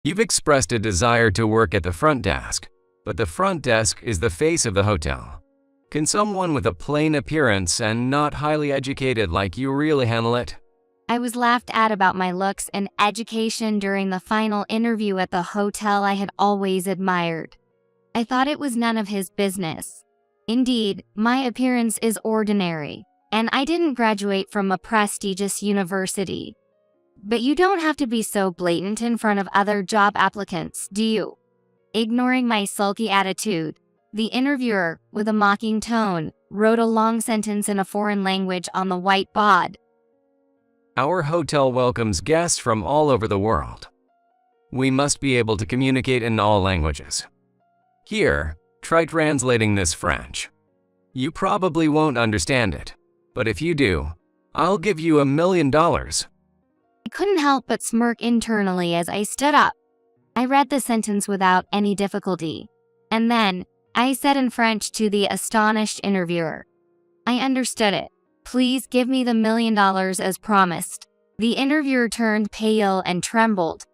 You've expressed a desire to work at the front desk, but the front desk is the face of the hotel. Can someone with a plain appearance and not highly educated like you really handle it? I was laughed at about my looks and education during the final interview at the hotel I had always admired. I thought it was none of his business. Indeed, my appearance is ordinary, and I didn't graduate from a prestigious university. But you don't have to be so blatant in front of other job applicants, do you? Ignoring my sulky attitude, the interviewer, with a mocking tone, wrote a long sentence in a foreign language on the whiteboard. Our hotel welcomes guests from all over the world. We must be able to communicate in all languages. Here, try translating this French. You probably won't understand it, but if you do, I'll give you $1 million. I couldn't help but smirk internally as I stood up. I read the sentence without any difficulty, and then I said in French to the astonished interviewer, "I understood it. Please give me the $1 million as promised." The interviewer turned pale and trembled,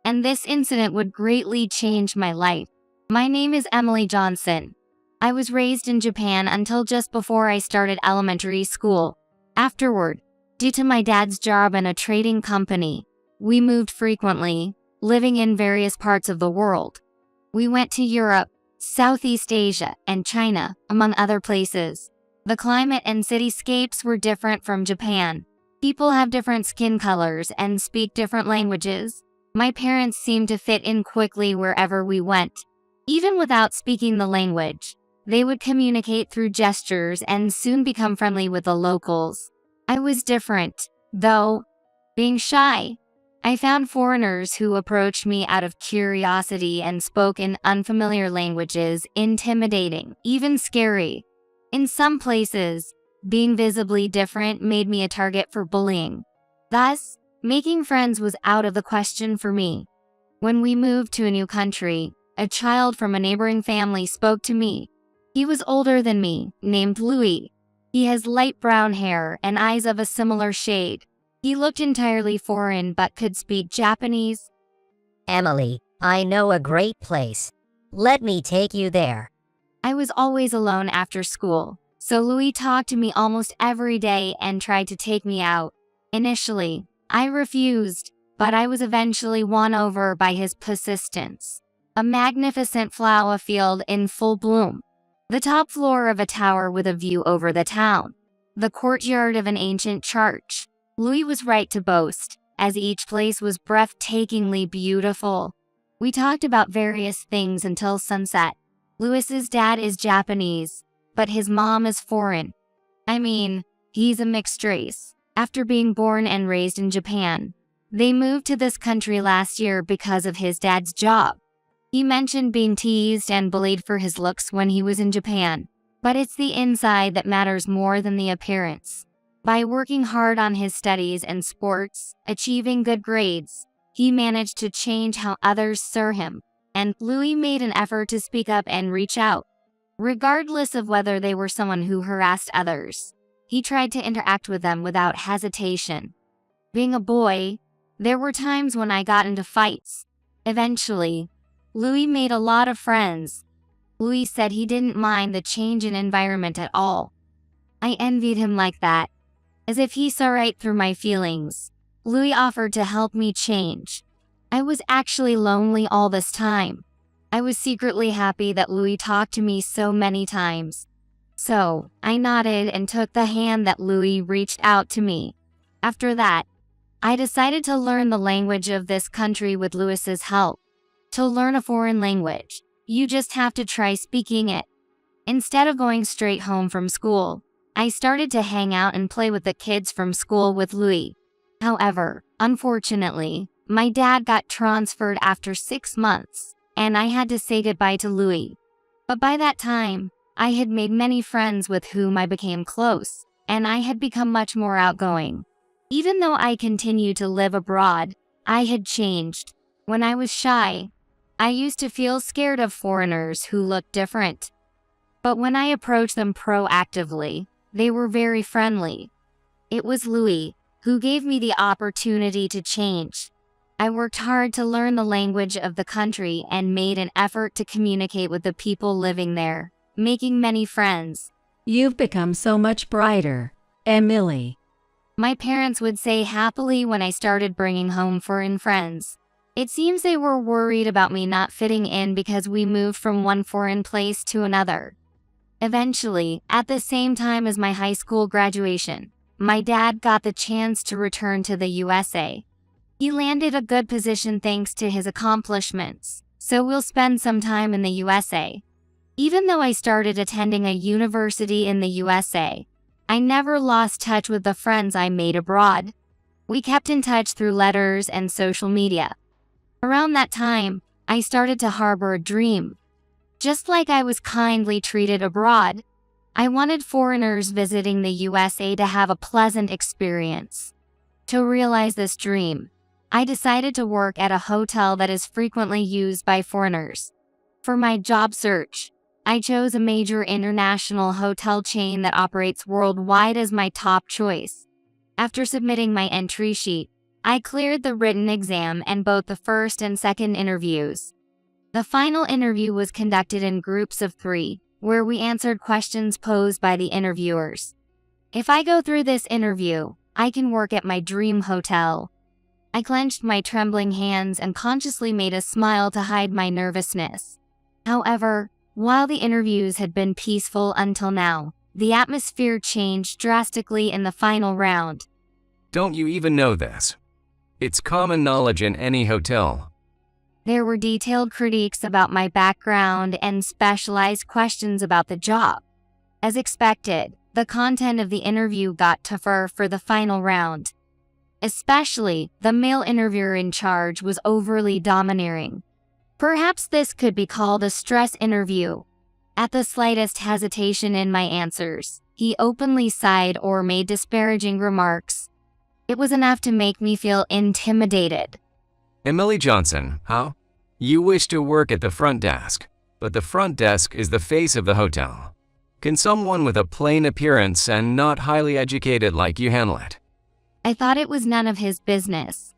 and this incident would greatly change my life. My name is Emily Johnson. I was raised in Japan until just before I started elementary school. Afterward, due to my dad's job in a trading company, we moved frequently, living in various parts of the world. We went to Europe, Southeast Asia, and China, among other places. The climate and cityscapes were different from Japan. People have different skin colors and speak different languages. My parents seemed to fit in quickly wherever we went. Even without speaking the language, they would communicate through gestures and soon become friendly with the locals. I was different, though. Being shy, I found foreigners who approached me out of curiosity and spoke in unfamiliar languages intimidating, even scary. In some places, being visibly different made me a target for bullying. Thus, making friends was out of the question for me. When we moved to a new country, a child from a neighboring family spoke to me. He was older than me, named Louis. He has light brown hair and eyes of a similar shade. He looked entirely foreign but could speak Japanese. "Emily, I know a great place. Let me take you there." I was always alone after school, so Louis talked to me almost every day and tried to take me out. Initially, I refused, but I was eventually won over by his persistence. A magnificent flower field in full bloom. The top floor of a tower with a view over the town. The courtyard of an ancient church. Louis was right to boast, as each place was breathtakingly beautiful. We talked about various things until sunset. Louis's dad is Japanese, but his mom is foreign. I mean, he's a mixed race. After being born and raised in Japan, they moved to this country last year because of his dad's job. He mentioned being teased and bullied for his looks when he was in Japan, but it's the inside that matters more than the appearance. By working hard on his studies and sports, achieving good grades, he managed to change how others saw him, and Louis made an effort to speak up and reach out. Regardless of whether they were someone who harassed others, he tried to interact with them without hesitation. Being a boy, there were times when I got into fights. Eventually, Louis made a lot of friends. Louis said he didn't mind the change in environment at all. I envied him like that. As if he saw right through my feelings, Louis offered to help me change. I was actually lonely all this time. I was secretly happy that Louis talked to me so many times. So, I nodded and took the hand that Louis reached out to me. After that, I decided to learn the language of this country with Louis's help. To learn a foreign language, you just have to try speaking it. Instead of going straight home from school, I started to hang out and play with the kids from school with Louis. However, unfortunately, my dad got transferred after 6 months, and I had to say goodbye to Louis. But by that time, I had made many friends with whom I became close, and I had become much more outgoing. Even though I continued to live abroad, I had changed. When I was shy, I used to feel scared of foreigners who looked different. But when I approached them proactively, they were very friendly. It was Louis who gave me the opportunity to change. I worked hard to learn the language of the country and made an effort to communicate with the people living there, making many friends. You've become so much brighter, Emily. My parents would say happily when I started bringing home foreign friends. It seems they were worried about me not fitting in because we moved from one foreign place to another. Eventually, at the same time as my high school graduation, my dad got the chance to return to the USA. He landed a good position thanks to his accomplishments, so we'll spend some time in the USA. Even though I started attending a university in the USA, I never lost touch with the friends I made abroad. We kept in touch through letters and social media. Around that time, I started to harbor a dream. Just like I was kindly treated abroad, I wanted foreigners visiting the USA to have a pleasant experience. To realize this dream, I decided to work at a hotel that is frequently used by foreigners. For my job search, I chose a major international hotel chain that operates worldwide as my top choice. After submitting my entry sheet, I cleared the written exam and both the first and second interviews. The final interview was conducted in groups of 3, where we answered questions posed by the interviewers. If I go through this interview, I can work at my dream hotel. I clenched my trembling hands and consciously made a smile to hide my nervousness. However, while the interviews had been peaceful until now, the atmosphere changed drastically in the final round. Don't you even know this? It's common knowledge in any hotel. There were detailed critiques about my background and specialized questions about the job. As expected, the content of the interview got tougher for the final round. Especially, the male interviewer in charge was overly domineering. Perhaps this could be called a stress interview. At the slightest hesitation in my answers, he openly sighed or made disparaging remarks. It was enough to make me feel intimidated. Emily Johnson, how? You wish to work at the front desk, but the front desk is the face of the hotel. Can someone with a plain appearance and not highly educated like you handle it? I thought it was none of his business.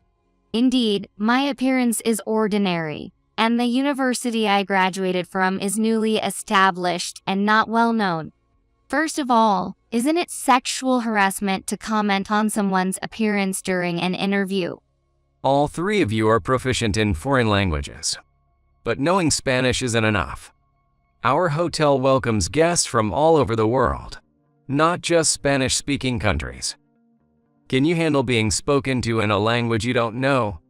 Indeed, my appearance is ordinary, and the university I graduated from is newly established and not well known. First of all, isn't it sexual harassment to comment on someone's appearance during an interview? All 3 of you are proficient in foreign languages. But knowing Spanish isn't enough. Our hotel welcomes guests from all over the world, not just Spanish-speaking countries. Can you handle being spoken to in a language you don't know?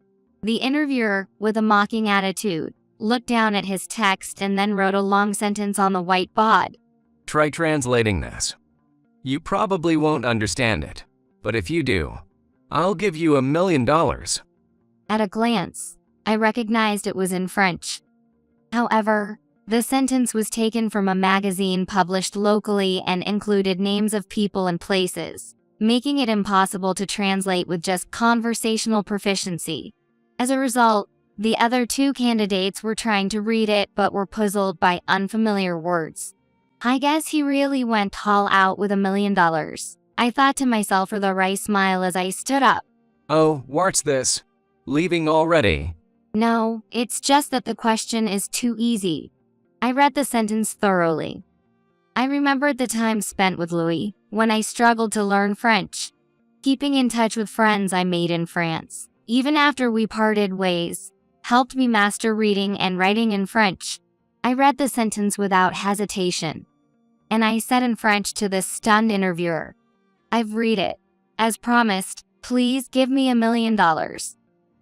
The interviewer, with a mocking attitude, looked down at his text and then wrote a long sentence on the whiteboard. Try translating this. You probably won't understand it, but if you do, I'll give you $1 million. At a glance, I recognized it was in French. However, the sentence was taken from a magazine published locally and included names of people and places, making it impossible to translate with just conversational proficiency. As a result, the other 2 candidates were trying to read it but were puzzled by unfamiliar words. I guess he really went all out with $1 million. I thought to myself with a wry smile as I stood up. Oh, what's this? Leaving already? No, it's just that the question is too easy. I read the sentence thoroughly. I remembered the time spent with Louis, when I struggled to learn French. Keeping in touch with friends I made in France, even after we parted ways, helped me master reading and writing in French. I read the sentence without hesitation. And I said in French to the stunned interviewer, "I've read it. As promised, please give me $1 million."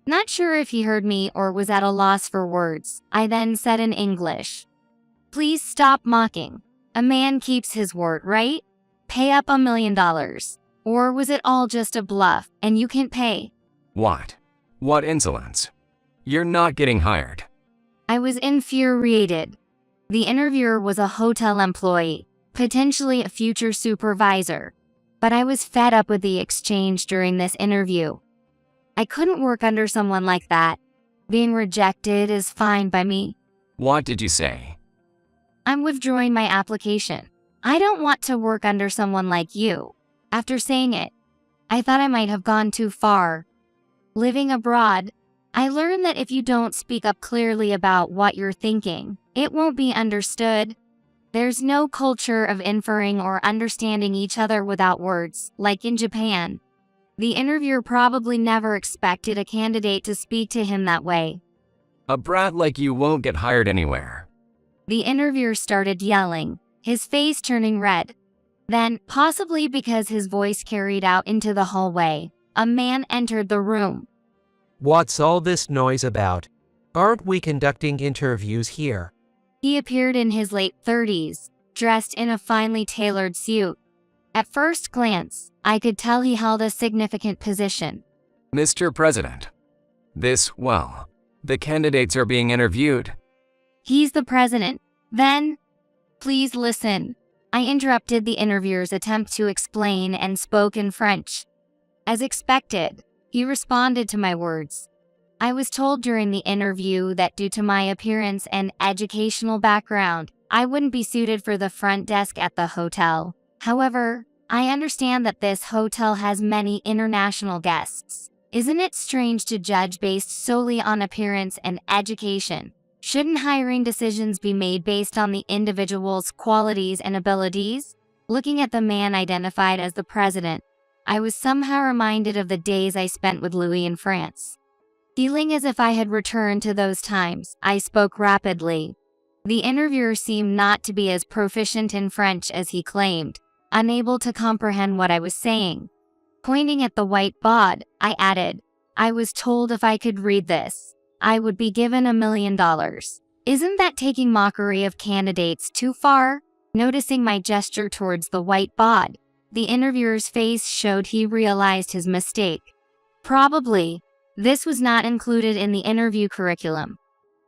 Not sure if he heard me or was at a loss for words, I then said in English, "Please stop mocking. A man keeps his word, right? Pay up $1 million. Or was it all just a bluff and you can't pay?" What? What insolence? You're not getting hired. I was infuriated. The interviewer was a hotel employee, potentially a future supervisor. But I was fed up with the exchange during this interview. I couldn't work under someone like that. Being rejected is fine by me. What did you say? I'm withdrawing my application. I don't want to work under someone like you. After saying it, I thought I might have gone too far. Living abroad, I learned that if you don't speak up clearly about what you're thinking, it won't be understood. There's no culture of inferring or understanding each other without words, like in Japan. The interviewer probably never expected a candidate to speak to him that way. A brat like you won't get hired anywhere. The interviewer started yelling, his face turning red. Then, possibly because his voice carried out into the hallway, a man entered the room. What's all this noise about? Aren't we conducting interviews here? He appeared in his late 30s, dressed in a finely tailored suit. At first glance, I could tell he held a significant position. Mr. President, the candidates are being interviewed. He's the president. Then, please listen. I interrupted the interviewer's attempt to explain and spoke in French. As expected, he responded to my words. I was told during the interview that due to my appearance and educational background, I wouldn't be suited for the front desk at the hotel. However, I understand that this hotel has many international guests. Isn't it strange to judge based solely on appearance and education? Shouldn't hiring decisions be made based on the individual's qualities and abilities? Looking at the man identified as the president, I was somehow reminded of the days I spent with Louis in France. Feeling as if I had returned to those times, I spoke rapidly. The interviewer seemed not to be as proficient in French as he claimed, unable to comprehend what I was saying. Pointing at the white board, I added, I was told if I could read this, I would be given $1 million. Isn't that taking mockery of candidates too far? Noticing my gesture towards the white board, the interviewer's face showed he realized his mistake. Probably, this was not included in the interview curriculum.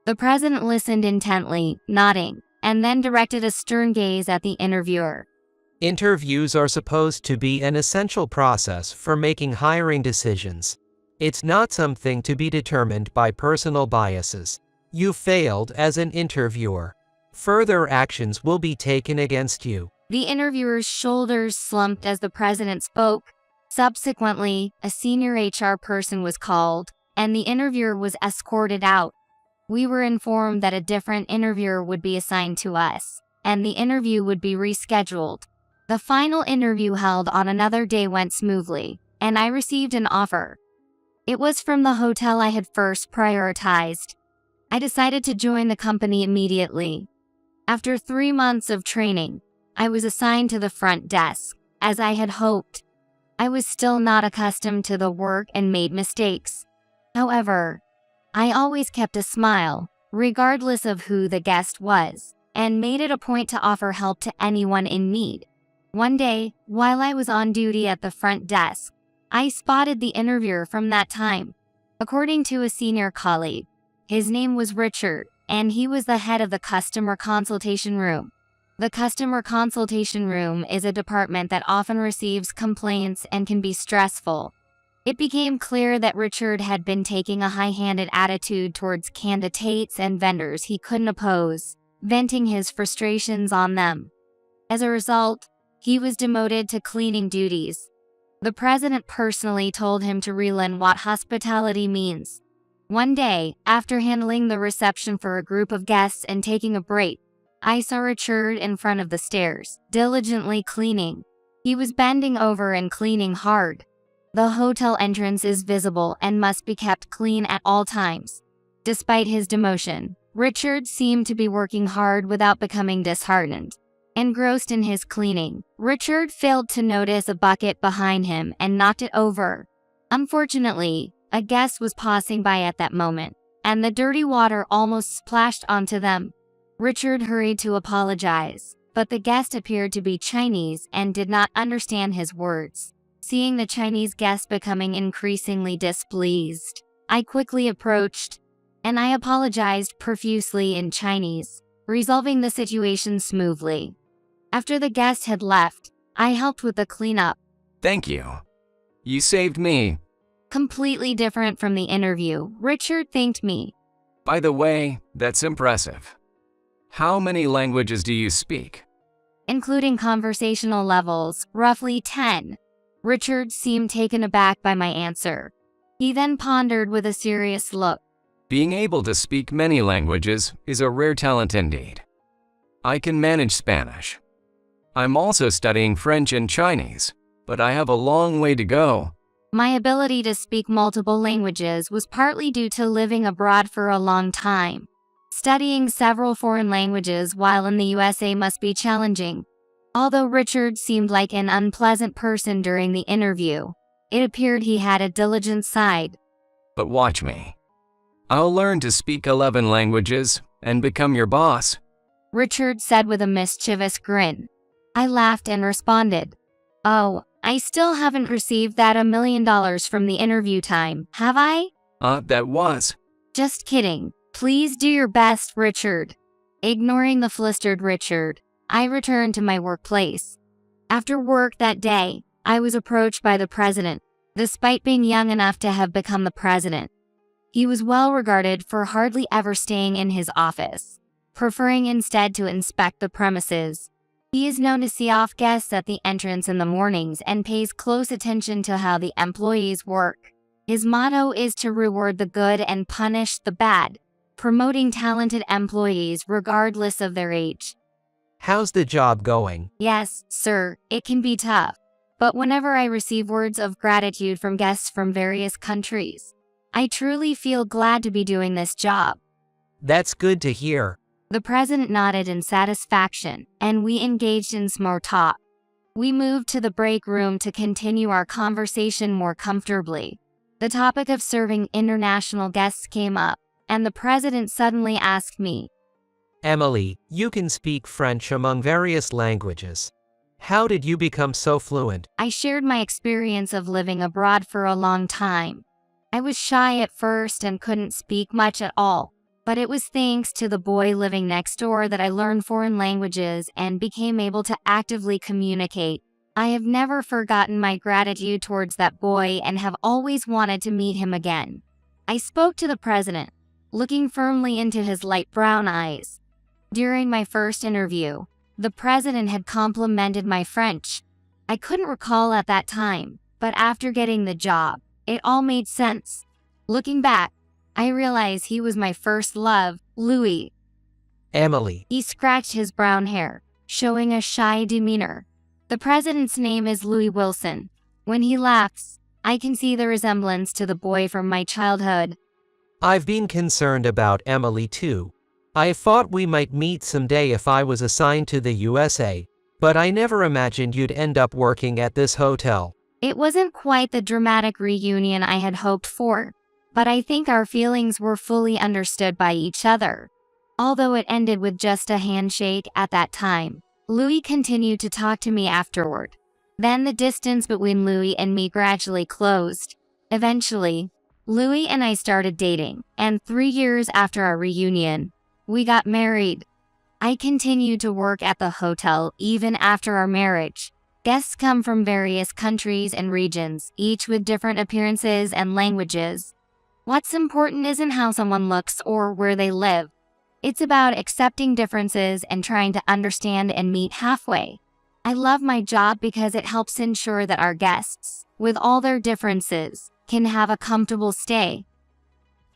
The president listened intently, nodding, and then directed a stern gaze at the interviewer. Interviews are supposed to be an essential process for making hiring decisions. It's not something to be determined by personal biases. You failed as an interviewer. Further actions will be taken against you. The interviewer's shoulders slumped as the president spoke. Subsequently, a senior HR person was called, and the interviewer was escorted out. We were informed that a different interviewer would be assigned to us, and the interview would be rescheduled. The final interview held on another day went smoothly, and I received an offer. It was from the hotel I had first prioritized. I decided to join the company immediately. After 3 months of training, I was assigned to the front desk, as I had hoped. I was still not accustomed to the work and made mistakes. However, I always kept a smile, regardless of who the guest was, and made it a point to offer help to anyone in need. One day, while I was on duty at the front desk, I spotted the interviewer from that time. According to a senior colleague, his name was Richard, and he was the head of the customer consultation room. The customer consultation room is a department that often receives complaints and can be stressful. It became clear that Richard had been taking a high-handed attitude towards candidates and vendors he couldn't oppose, venting his frustrations on them. As a result, he was demoted to cleaning duties. The president personally told him to relearn what hospitality means. One day, after handling the reception for a group of guests and taking a break, I saw Richard in front of the stairs, diligently cleaning. He was bending over and cleaning hard. The hotel entrance is visible and must be kept clean at all times. Despite his demotion, Richard seemed to be working hard without becoming disheartened. Engrossed in his cleaning, Richard failed to notice a bucket behind him and knocked it over. Unfortunately, a guest was passing by at that moment, and the dirty water almost splashed onto them. Richard hurried to apologize, but the guest appeared to be Chinese and did not understand his words. Seeing the Chinese guest becoming increasingly displeased, I quickly approached, and I apologized profusely in Chinese, resolving the situation smoothly. After the guest had left, I helped with the cleanup. Thank you. You saved me. Completely different from the interview, Richard thanked me. By the way, that's impressive. How many languages do you speak? Including conversational levels, roughly 10. Richard seemed taken aback by my answer. He then pondered with a serious look. Being able to speak many languages is a rare talent indeed. I can manage Spanish. I'm also studying French and Chinese, but I have a long way to go. My ability to speak multiple languages was partly due to living abroad for a long time. Studying several foreign languages while in the USA must be challenging. Although Richard seemed like an unpleasant person during the interview, it appeared he had a diligent side. But watch me. I'll learn to speak 11 languages and become your boss. Richard said with a mischievous grin. I laughed and responded, "Oh, I still haven't received that $1 million from the interview time, have I?" That was. Just kidding. Please do your best, Richard. Ignoring the flustered Richard, I returned to my workplace. After work that day, I was approached by the president, despite being young enough to have become the president. He was well regarded for hardly ever staying in his office, preferring instead to inspect the premises. He is known to see off guests at the entrance in the mornings and pays close attention to how the employees work. His motto is to reward the good and punish the bad, promoting talented employees regardless of their age. How's the job going? Yes, sir, it can be tough. But whenever I receive words of gratitude from guests from various countries, I truly feel glad to be doing this job. That's good to hear. The president nodded in satisfaction, and we engaged in small talk. We moved to the break room to continue our conversation more comfortably. The topic of serving international guests came up, and the president suddenly asked me, Emily, you can speak French among various languages. How did you become so fluent? I shared my experience of living abroad for a long time. I was shy at first and couldn't speak much at all, but it was thanks to the boy living next door that I learned foreign languages and became able to actively communicate. I have never forgotten my gratitude towards that boy and have always wanted to meet him again. I spoke to the president, looking firmly into his light brown eyes. During my first interview, the president had complimented my French. I couldn't recall at that time, but after getting the job, it all made sense. Looking back, I realized he was my first love, Louis. Emily. He scratched his brown hair, showing a shy demeanor. The president's name is Louis Wilson. When he laughs, I can see the resemblance to the boy from my childhood. I've been concerned about Emily too. I thought we might meet someday if I was assigned to the USA, but I never imagined you'd end up working at this hotel. It wasn't quite the dramatic reunion I had hoped for, but I think our feelings were fully understood by each other. Although it ended with just a handshake at that time, Louis continued to talk to me afterward. Then the distance between Louis and me gradually closed. Eventually, Louis and I started dating, and 3 years after our reunion, we got married. I continued to work at the hotel even after our marriage. Guests come from various countries and regions, each with different appearances and languages. What's important isn't how someone looks or where they live. It's about accepting differences and trying to understand and meet halfway. I love my job because it helps ensure that our guests, with all their differences, can have a comfortable stay.